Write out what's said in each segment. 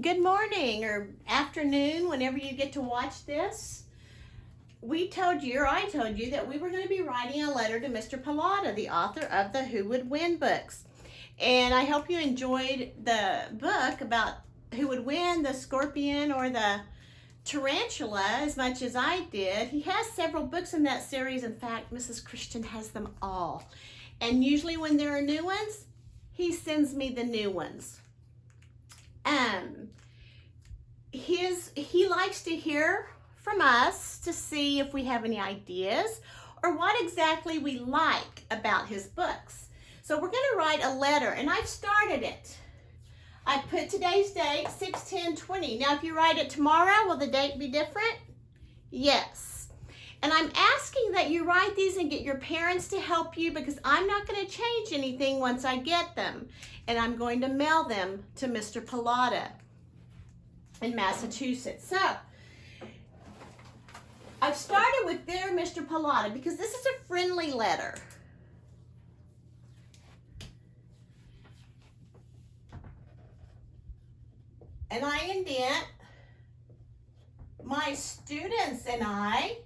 Good morning or afternoon, whenever you get to watch this. We told you, or I told you, that we were going to be writing a letter to Mr. Pallotta, the author of the Who Would Win books. And I hope you enjoyed the book about who would win, the scorpion or the tarantula, as much as I did. He has several books in that series. In fact, Mrs. Christian has them all. And usually when there are new ones, he sends me the new ones. He likes to hear from us to see if we have any ideas or what exactly we like about his books. So we're going to write a letter, and I've started it. I put today's date, 6/10/20. Now, if you write it tomorrow, will the date be different? Yes. And I'm asking that you write these and get your parents to help you, because I'm not going to change anything once I get them. And I'm going to mail them to Mr. Pallotta in Massachusetts. So, I've started with Dear Mr. Pallotta because this is a friendly letter. And I indent, my students and I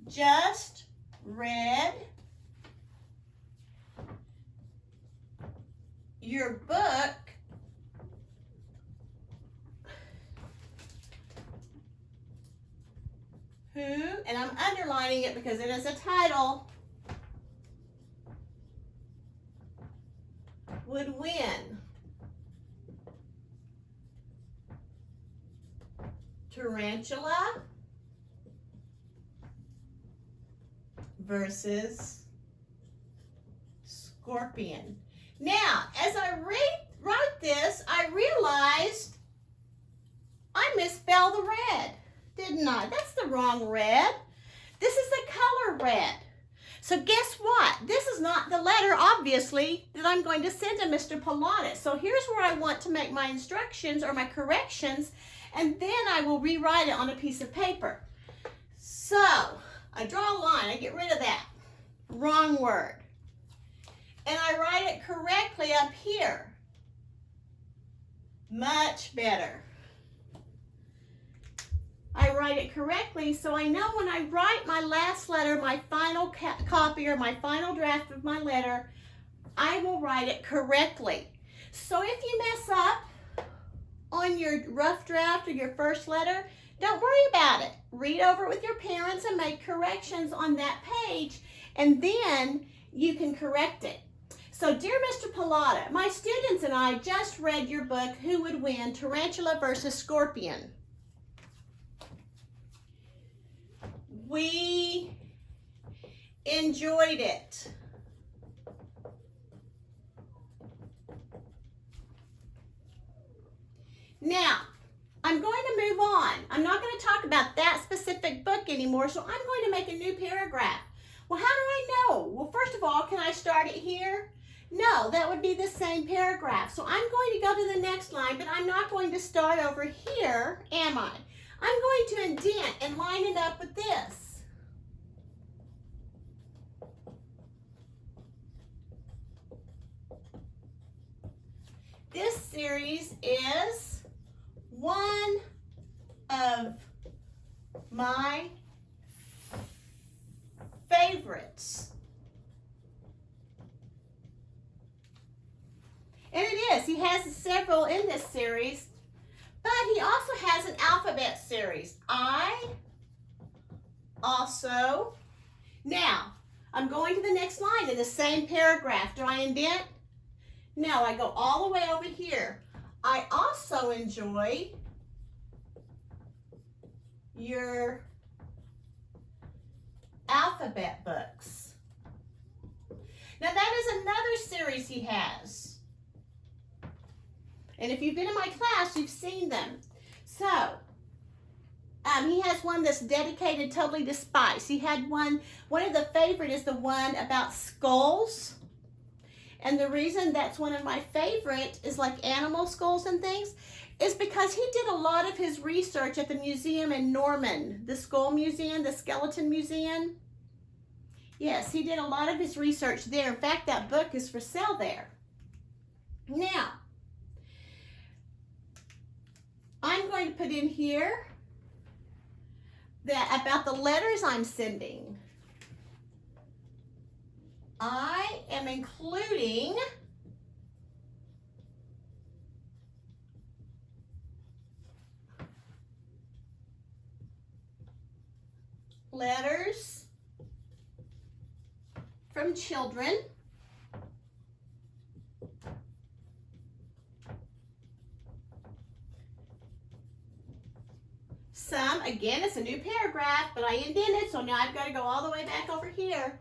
just read your book Who, and I'm underlining it because it is a title, would win. Tarantula versus scorpion. Now, as I wrote this, I realized I misspelled the red, didn't I? That's the wrong red. This is the color red. So guess what? This is not the letter, obviously, that I'm going to send to Mr. Pallotta. So here's where I want to make my instructions or my corrections, and then I will rewrite it on a piece of paper. So I draw a line. I get rid of that wrong word. And I write it correctly up here. Much better. I write it correctly so I know when I write my last letter, my final copy or my final draft of my letter, I will write it correctly. So if you mess up on your rough draft or your first letter, don't worry about it. Read over it with your parents and make corrections on that page, and then you can correct it. So, dear Mr. Pallotta, my students and I just read your book, Who Would Win, Tarantula versus Scorpion. We enjoyed it. Now, I'm going to move on. I'm not going to talk about that specific book anymore, so I'm going to make a new paragraph. Well, how do I know? Well, first of all, can I start it here? No, that would be the same paragraph. So I'm going to go to the next line, but I'm not going to start over here, am I? I'm going to indent and line it up with this. This series is one of my favorites. And it is. He has several in this series, but he also has an alphabet series. I also. Now, I'm going to the next line in the same paragraph. Do I indent? No, I go all the way over here. I also enjoy your alphabet books. Now, that is another series he has. And if you've been in my class, you've seen them. So, he has one that's dedicated totally to spice. He had one of the favorite is the one about skulls. And the reason that's one of my favorite is like animal skulls and things is because he did a lot of his research at the museum in Norman, the Skull Museum, the Skeleton Museum. Yes, he did a lot of his research there. In fact, that book is for sale there. Now, I'm going to put in here that about the letters I'm sending. I am including letters from children. Some, again, it's a new paragraph, but I indented, so now I've got to go all the way back over here.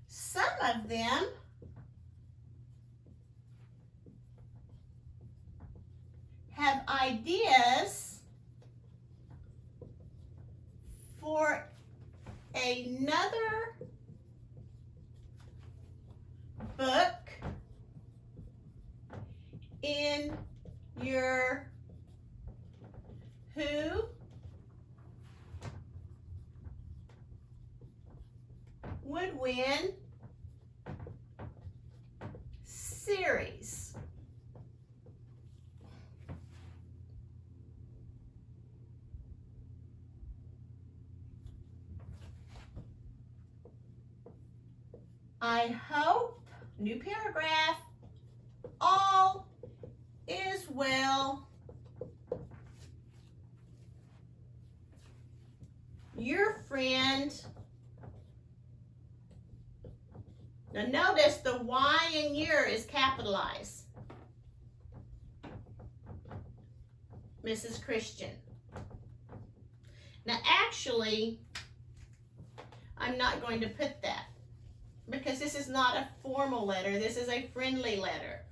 Some of them have ideas for another book in your Who Would Win series. I hope, new paragraph, all is well. Your friend. Now notice the Y in your is capitalized. Mrs. Christian. Now actually, I'm not going to put that because this is not a formal letter. This is a friendly letter.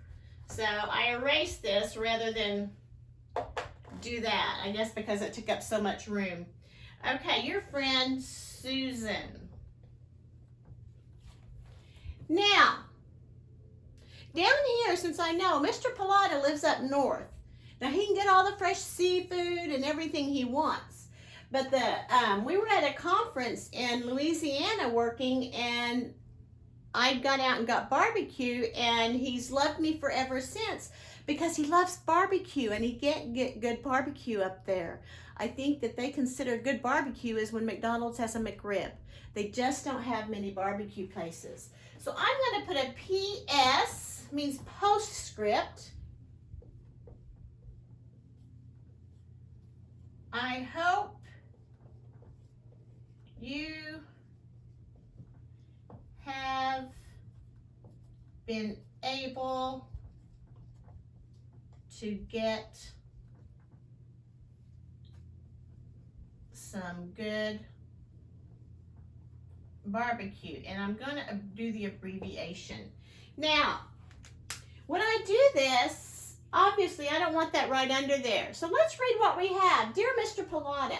So I erased this rather than do that. I guess because it took up so much room. Okay, your friend Susan. Now, down here, since I know Mr. Pilata lives up north, now he can get all the fresh seafood and everything he wants. But we were at a conference in Louisiana working, and I'd gone out and got barbecue, and he's loved me forever since because he loves barbecue, and he can't get good barbecue up there. I think that they consider good barbecue is when McDonald's has a McRib. They just don't have many barbecue places. So I'm going to put a PS, means postscript. I hope you have been able to get some good barbecue, and I'm going to do the abbreviation. Now, when I do this, obviously I don't want that right under there. So let's read what we have. Dear Mr. Pilata,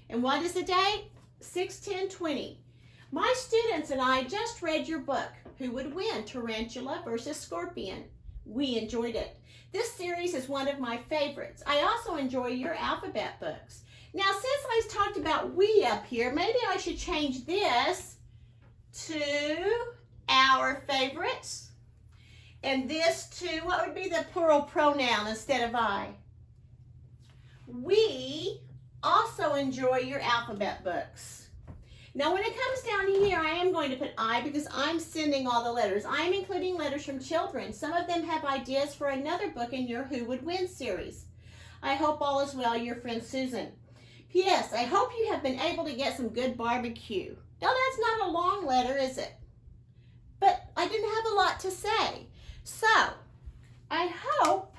and what is the date? 6/10/20. My students and I just read your book, Who Would Win? Tarantula versus Scorpion. We enjoyed it. This series is one of my favorites. I also enjoy your alphabet books. Now, since I talked about we up here, maybe I should change this to our favorites, and this to, what would be the plural pronoun instead of I? We also enjoy your alphabet books. Now, when it comes down here, I am going to put I because I'm sending all the letters. I'm including letters from children. Some of them have ideas for another book in your Who Would Win series. I hope all is well, your friend Susan. P.S. I hope you have been able to get some good barbecue. Now, that's not a long letter, is it? But I didn't have a lot to say. So, I hope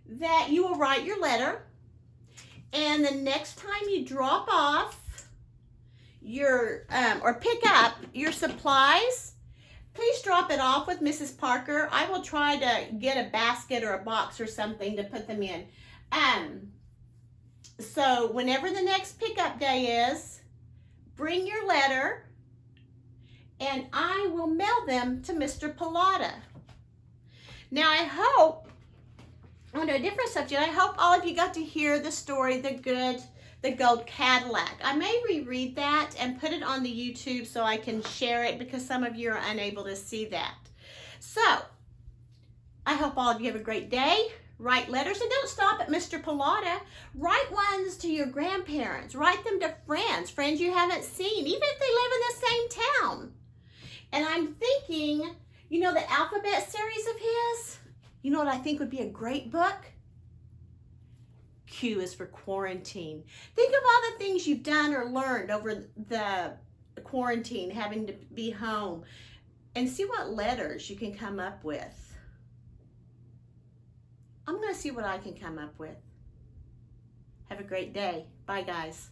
that you will write your letter, and the next time you drop off your, or pick up your supplies, please drop it off with Mrs. Parker. I will try to get a basket or a box or something to put them in. So, whenever the next pickup day is, bring your letter, and I will mail them to Mr. Pilata. Now, I hope, on a different subject, I hope all of you got to hear the story, The Good The Gold Cadillac. I may reread that and put it on the YouTube so I can share it because some of you are unable to see that. So, I hope all of you have a great day. Write letters and don't stop at Mr. Pallotta. Write ones to your grandparents. Write them to friends you haven't seen, even if they live in the same town. And I'm thinking, you know, the alphabet series of his? You know what I think would be a great book? Q is for quarantine. Think of all the things you've done or learned over the quarantine, having to be home, and see what letters you can come up with. I'm going to see what I can come up with. Have a great day. Bye, guys.